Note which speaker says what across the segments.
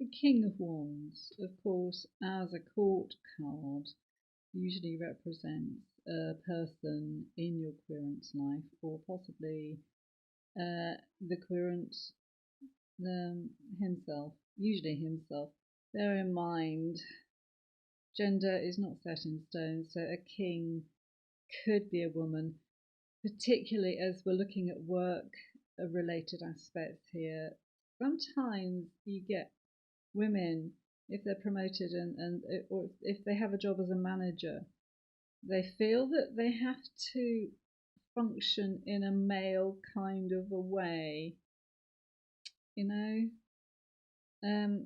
Speaker 1: The King of Wands, of course, as a court card, usually represents a person in your querent's life, or possibly the querent himself, usually himself. Bear in mind, gender is not set in stone, so a king could be a woman, particularly as we're looking at work related aspects here. Sometimes you get women, if they're promoted or if they have a job as a manager, they feel that they have to function in a male kind of a way.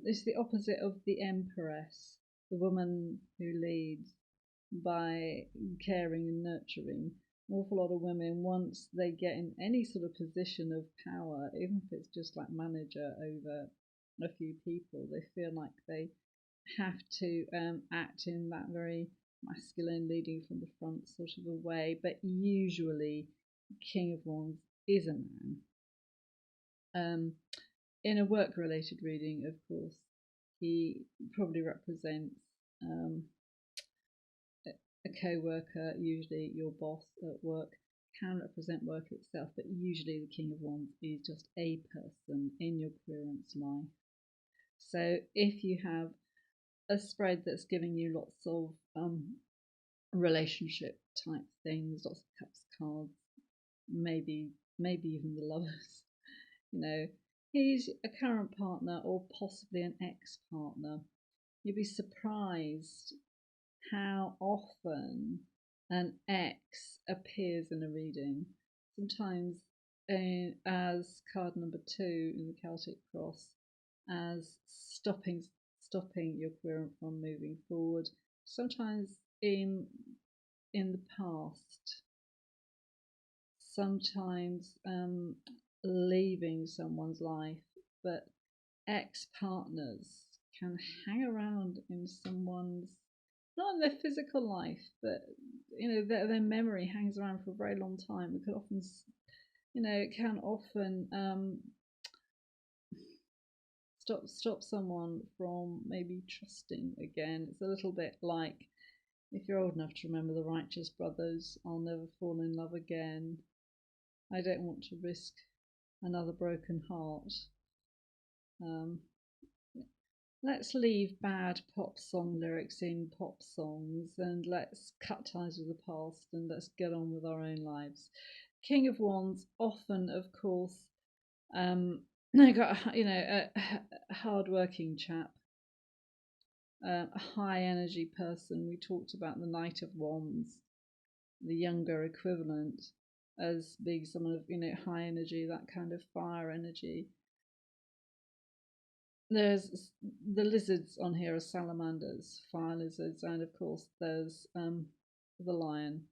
Speaker 1: It's the opposite of the empress, the woman who leads by caring and nurturing. An awful lot of women, once they get in any sort of position of power, even if it's just like manager over a few people, they feel like they have to act in that very masculine, leading from the front sort of a way. But usually, King of Wands is a man. In a work-related reading, of course, he probably represents a co-worker, usually your boss at work, can represent work itself, but usually the King of Wands is just a person in your querent's life. So if you have a spread that's giving you lots of relationship type things, lots of cups cards, maybe even the lovers, he's a current partner or possibly an ex-partner. You'd be surprised how often an ex appears in a reading. Sometimes as card number 2 in the Celtic Cross, as stopping your querent from moving forward. Sometimes in the past. Sometimes leaving someone's life, but ex-partners can hang around in someone's, not in their physical life, but their memory hangs around for a very long time. It can often stop someone from maybe trusting again. It's a little bit like, if you're old enough to remember the Righteous Brothers, I'll never fall in love again. I don't want to risk another broken heart. Let's leave bad pop song lyrics in pop songs, and let's cut ties with the past, and let's get on with our own lives. King of Wands, often, of course, got a hard-working chap, a high energy person. We talked about the Knight of Wands, the younger equivalent, as being someone of high energy, that kind of fire energy. There's the lizards on here are salamanders, fire lizards, and of course there's the lion,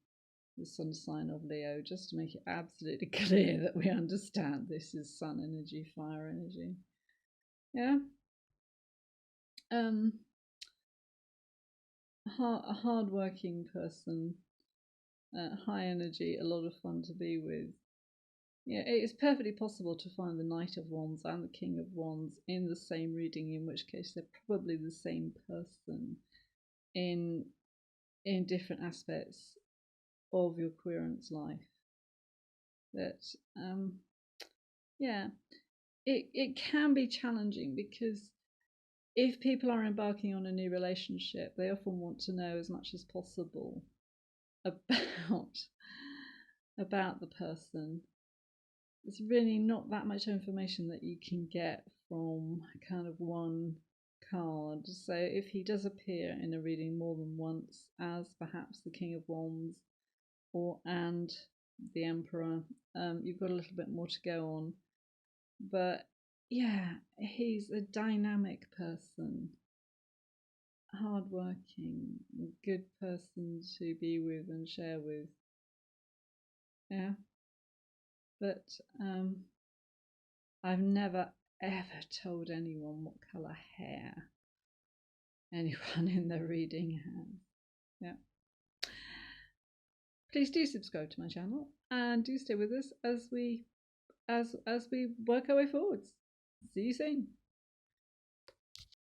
Speaker 1: the sun sign of Leo, just to make it absolutely clear that we understand this is sun energy, fire energy. Yeah. A hard-working person, high energy, a lot of fun to be with. Yeah, it's perfectly possible to find the Knight of Wands and the King of Wands in the same reading, in which case they're probably the same person in different aspects of your querent's life. That it can be challenging, because if people are embarking on a new relationship, they often want to know as much as possible about the person. There's really not that much information that you can get from kind of one card. So if he does appear in a reading more than once as perhaps the King of Wands and the Emperor, you've got a little bit more to go on. But yeah, he's a dynamic person, hardworking, good person to be with and share with. Yeah. But I've never ever told anyone what colour hair anyone in the reading has. Yeah. Please do subscribe to my channel and do stay with us as we work our way forwards. See you soon.